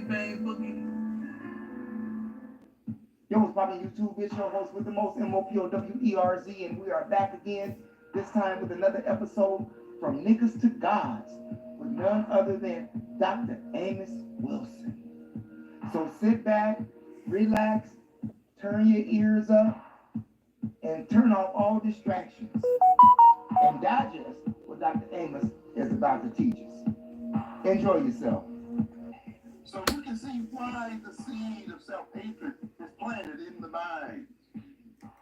bang boogie. Yo, what's poppin' YouTube? It's your host with the most, MOPOWERZ, and we are back again, this time with another episode from Niggas to Gods, with none other than Dr. Amos Wilson. So sit back, relax, turn your ears up, and turn off all distractions, and digest what Dr. Amos is about to teach us. Enjoy yourself. So you can see why the seed of self-hatred is planted in the mind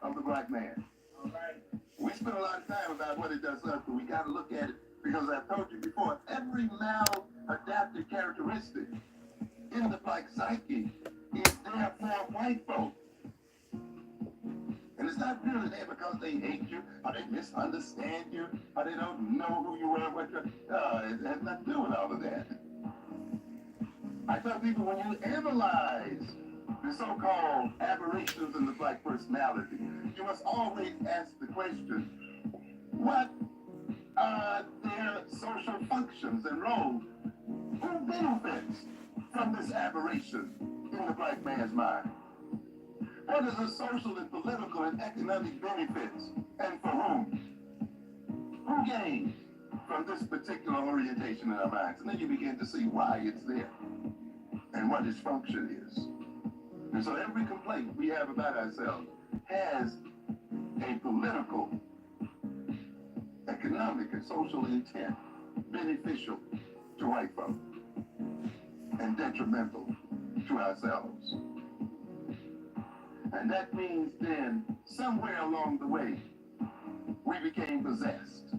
of the black man. All right. We spend a lot of time about what it does to us, but we got to look at it because I've told you before, every maladaptive characteristic in the black psyche is there for white folk. And it's not purely there because they hate you, or they misunderstand you, or they don't know who you are, what you're, it has nothing to do with all of that. I tell people when you analyze the so-called aberrations in the black personality, you must always ask the question, what are their social functions and roles? Who benefits from this aberration in the black man's mind? What is the social and political and economic benefits, and for whom? Who gains from this particular orientation in our minds? And then you begin to see why it's there and what its function is. And so every complaint we have about ourselves has a political, economic, and social intent beneficial to white folk and detrimental to ourselves. And that means then, somewhere along the way, we became possessed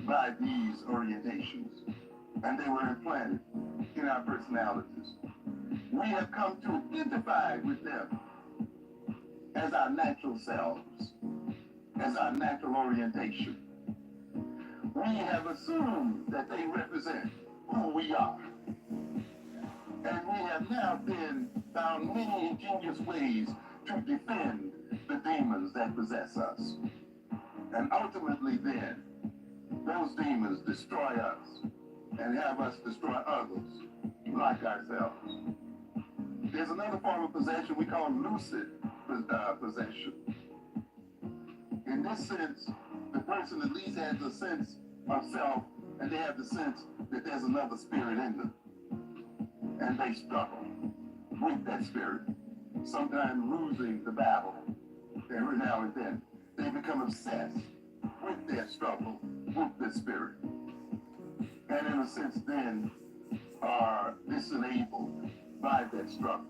by these orientations, and they were implanted in our personalities. We have come to identify with them as our natural selves, as our natural orientation. We have assumed that they represent who we are. And we have now then found many ingenious ways to defend the demons that possess us. And ultimately then, those demons destroy us and have us destroy others like ourselves. There's another form of possession we call lucid possession. In this sense, the person at least has a sense of self, and they have the sense that there's another spirit in them. And they struggle with that spirit, sometimes losing the battle every now and then. They become obsessed with their struggle with the spirit. And in a sense then are disenabled by that struggle.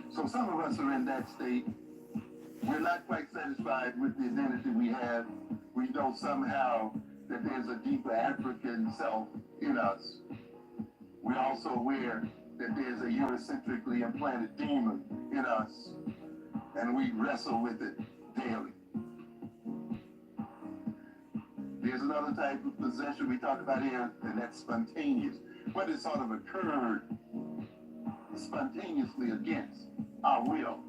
So some of us are in that state. We're not quite satisfied with the identity we have. We know somehow that there's a deeper African self in us. We're also aware that there's a Eurocentrically implanted demon in us, and we wrestle with it daily. There's another type of possession we talk about here, and that's spontaneous. What has sort of occurred spontaneously against our will.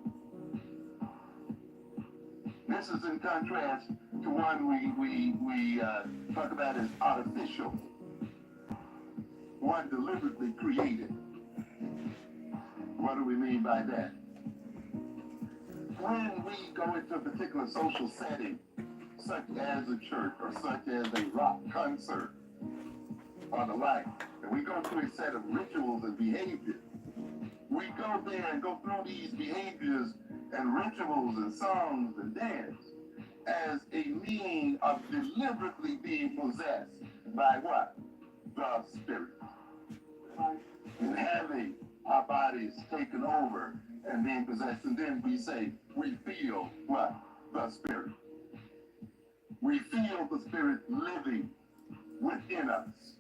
This is in contrast to one we talk about as artificial, one deliberately created. What do we mean by that? When we go into a particular social setting, such as a church or such as a rock concert or the like, and we go through a set of rituals and behaviors, we go there and go through these behaviors and rituals and songs and dance as a means of deliberately being possessed by what? The Spirit. And having our bodies taken over and being possessed. And then we say, we feel what? The Spirit. We feel the Spirit living within us.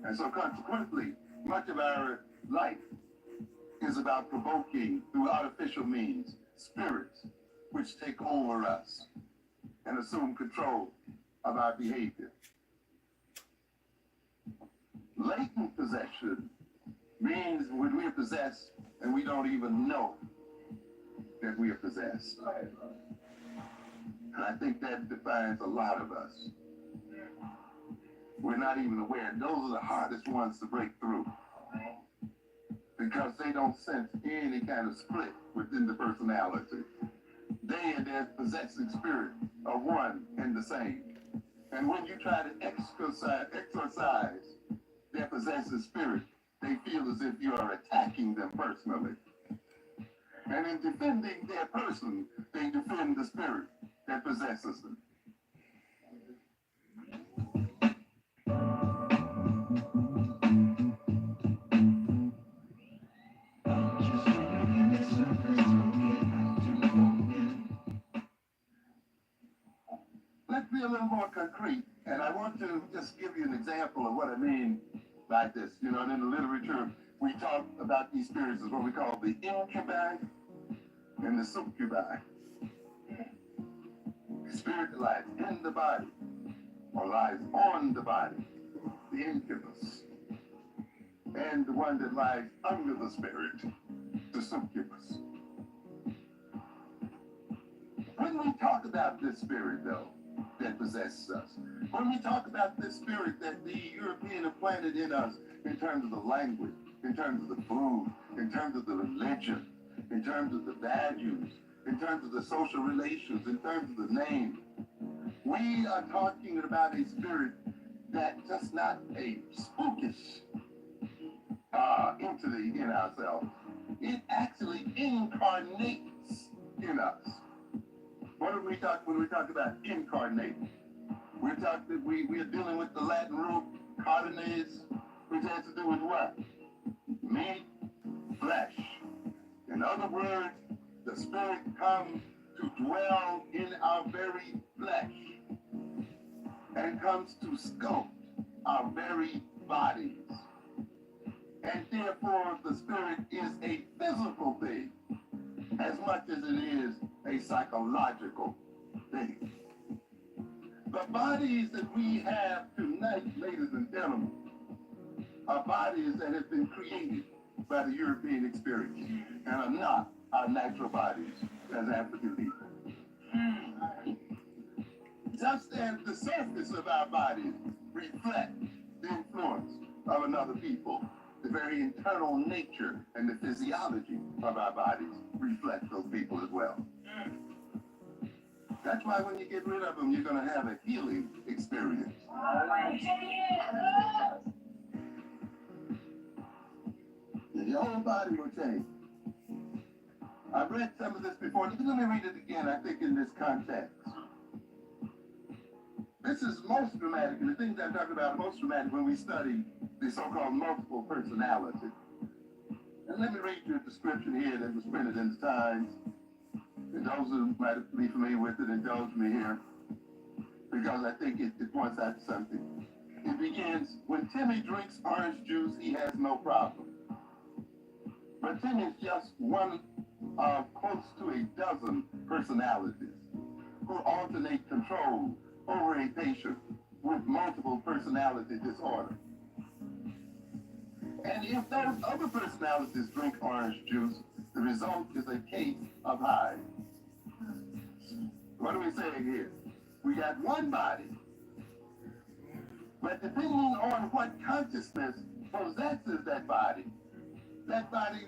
And so consequently, much of our life is about provoking, through artificial means, spirits which take over us and assume control of our behavior. Latent possession means when we're possessed and we don't even know that we are possessed. And I think that defines a lot of us. we're not even aware. Those are the hardest ones to break through because they don't sense any kind of split within the personality. They and their possessing spirit are one and the same. And when you try to exorcise their possessive spirit, they feel as if you are attacking them personally. And in defending their person, they defend the spirit that possesses them. Let's be a little more concrete, and I want to just give you an example of what I mean by this. You know, and in the literature, we talk about these spirits as what we call the incubi and the succubi. The spirit that lies in the body or lies on the body, the incubus, and the one that lies under the spirit, the succubus. When we talk about this spirit, though, that possesses us, when we talk about this spirit that the European have planted in us in terms of the language, in terms of the food, in terms of the religion, in terms of the values, in terms of the social relations, in terms of the name, we are talking about a spirit that's just not a spookish entity in ourselves. It actually incarnates in us. What do we talk when we talk about incarnating? We are dealing with the Latin root carnes, which has to do with what? Meat, flesh. In other words, the spirit comes to dwell in our very flesh and comes to sculpt our very bodies. And therefore, the spirit is a physical thing as much as it is a psychological thing. The bodies that we have tonight, ladies and gentlemen, are bodies that have been created by the European experience and are not our natural bodies as African people. Just as the surface of our bodies reflect the influence of another people, the very internal nature and the physiology of our bodies reflect those people as well. That's why when you get rid of them, you're going to have a healing experience. Your whole body will change. I've read some of this before. Let me read it again, I think, in this context. This is most dramatic, and the things I'm talking about are most dramatic when we study the so-called multiple personality. And let me read you a description here that was printed in the Times. And those who might be familiar with it, indulge me here, because I think it points out something. It begins, when Timmy drinks orange juice, he has no problem. But Timmy's just one of close to a dozen personalities who alternate control over a patient with multiple personality disorder. And if those other personalities drink orange juice, the result is a case of Hyde. What are we saying here? We got one body, but depending on what consciousness possesses that body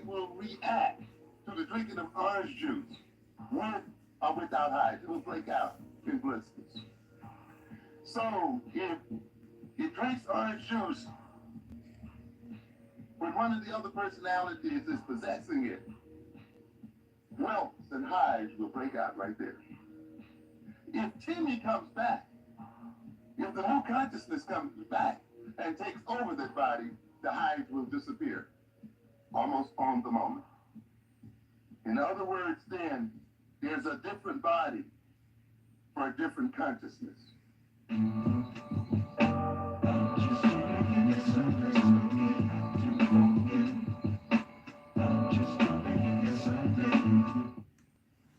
will react to the drinking of orange juice with or without Hyde. It will break out in blisters. So if it drinks orange juice when one of the other personalities is possessing it, welts and hives will break out right there. If Timmy comes back, if the new consciousness comes back and takes over that body, the hives will disappear almost on the moment. In other words, then, there's a different body for a different consciousness.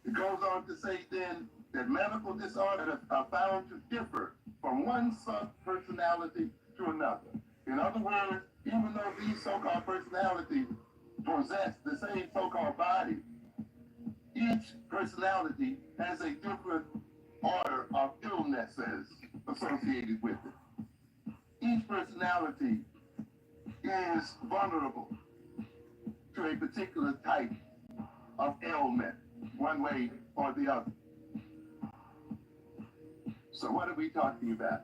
It goes on to say then that medical disorders are found to differ from one sub-personality to another. In other words, even though these so-called personalities possess the same so-called body, each personality has a different order of illnesses associated with it. each personality is vulnerable to a particular type of ailment, one way or the other. So what are we talking about?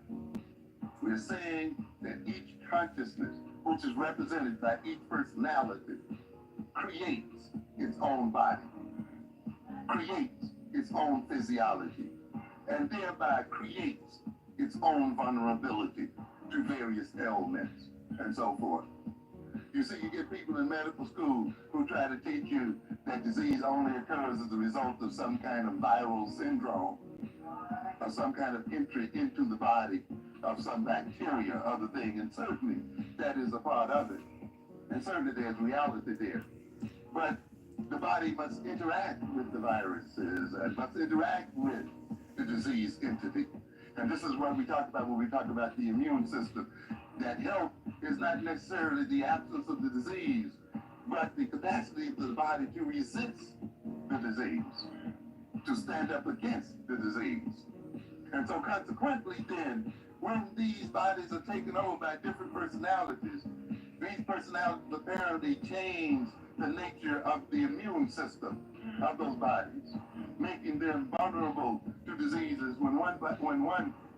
We're saying that each consciousness, which is represented by each personality, creates its own body, creates its own physiology, and thereby creates its own vulnerability to various ailments and so forth. You see, you get people in medical school who try to teach you that disease only occurs as a result of some kind of viral syndrome or some kind of entry into the body of some bacteria or other thing, and certainly that is a part of it. And certainly there's reality there. But the body must interact with the viruses and must interact with the disease entity. And this is what we talk about when we talk about the immune system. That health is not necessarily the absence of the disease, but the capacity of the body to resist the disease, to stand up against the disease. And so consequently then, when these bodies are taken over by different personalities, these personalities apparently change the nature of the immune system of those bodies, making them vulnerable to diseases when one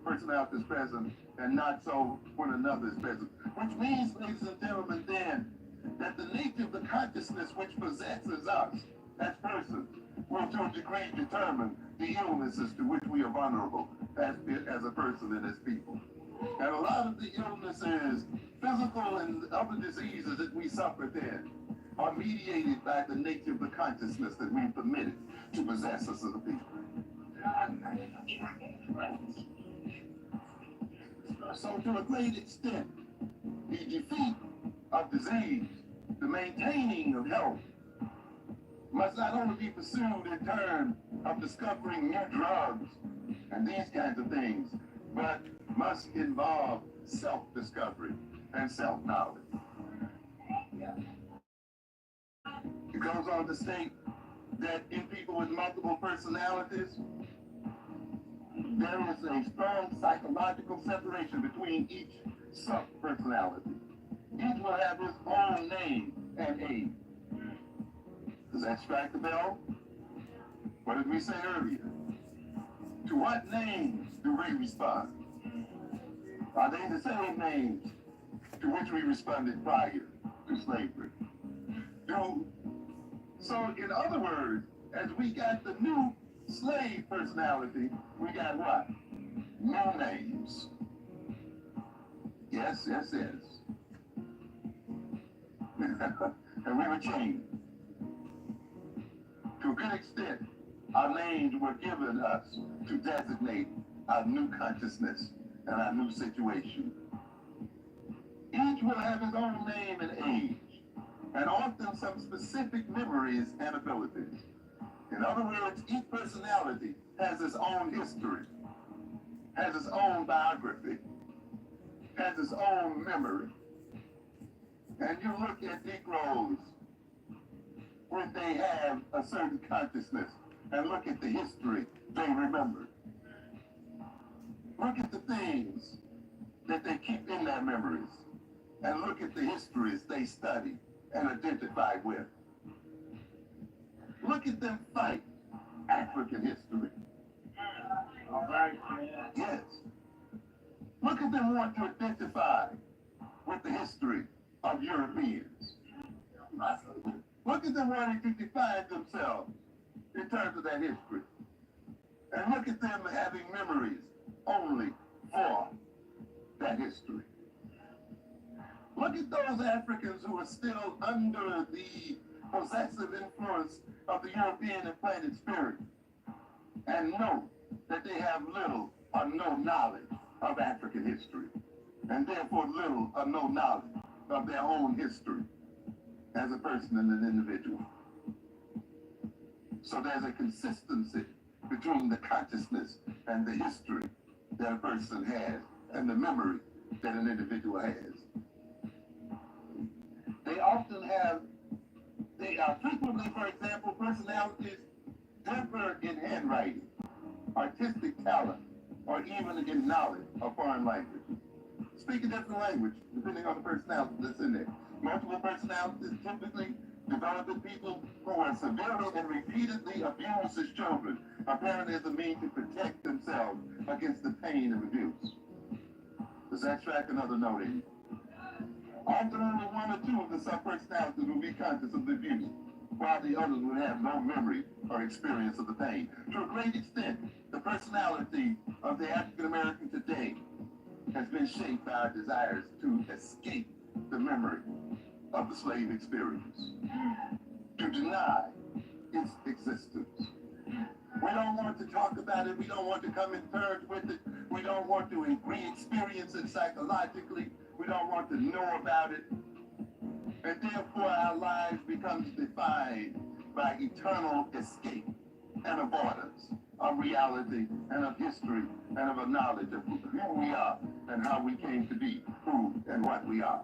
personality is present and not so when another is present. Which means, ladies and gentlemen, then, that the nature of the consciousness which possesses us as persons will to a degree determine the illnesses to which we are vulnerable as a person and as people. And a lot of the illnesses, physical and other diseases that we suffer then, are mediated by the nature of the consciousness that we permitted to possess us as a people. So to a great extent, the defeat of disease, the maintaining of health, must not only be pursued in terms of discovering new drugs and these kinds of things, but must involve self-discovery and self-knowledge. It goes on to state that in people with multiple personalities, there is a strong psychological separation between each sub-personality. Each will have his own name and age. Does that strike the bell? What did we say earlier? To what names do we respond? Are they the same names to which we responded prior to slavery? So in other words, as we got the new slave personality, we got what? New names. Yes. And we were changed. To a good extent, our names were given us to designate our new consciousness and our new situation. Each will have his own name and age, and often some specific memories and abilities. In other words, each personality has its own history, has its own biography, has its own memory. And you look at Negroes when they have a certain consciousness and look at the history they remember. Look at the things that they keep in their memories and look at the histories they study and identify with. Look at them fight African history. All right. Yes. Look at them want to identify with the history of Europeans. Look at them wanting to define themselves in terms of that history. And look at them having memories only for that history. Look at those Africans who are still under the possessive influence of the European implanted spirit and know that they have little or no knowledge of African history, and therefore little or no knowledge of their own history as a person and an individual. So there's a consistency between the consciousness and the history that a person has and the memory that an individual has. They are frequently, for example, personalities differ in handwriting, artistic talent, or even in knowledge of foreign languages. speak a different language, depending on the personality that's in there. Multiple personalities typically develop in people who are severely and repeatedly abused as children, apparently as a means to protect themselves against the pain of abuse. Does that strike another note in you? Often only one or two of the subpersonalities will be conscious of the abuse, while the others will have no memory or experience of the pain. To a great extent, the personality of the African American today has been shaped by our desires to escape the memory of the slave experience, to deny its existence. We don't want to talk about it. We don't want to come in terms with it. We don't want to re-experience it psychologically. We don't want to know about it. And therefore our lives becomes defined by eternal escape and avoidance of reality and of history and of a knowledge of who we are and how we came to be who and what we are.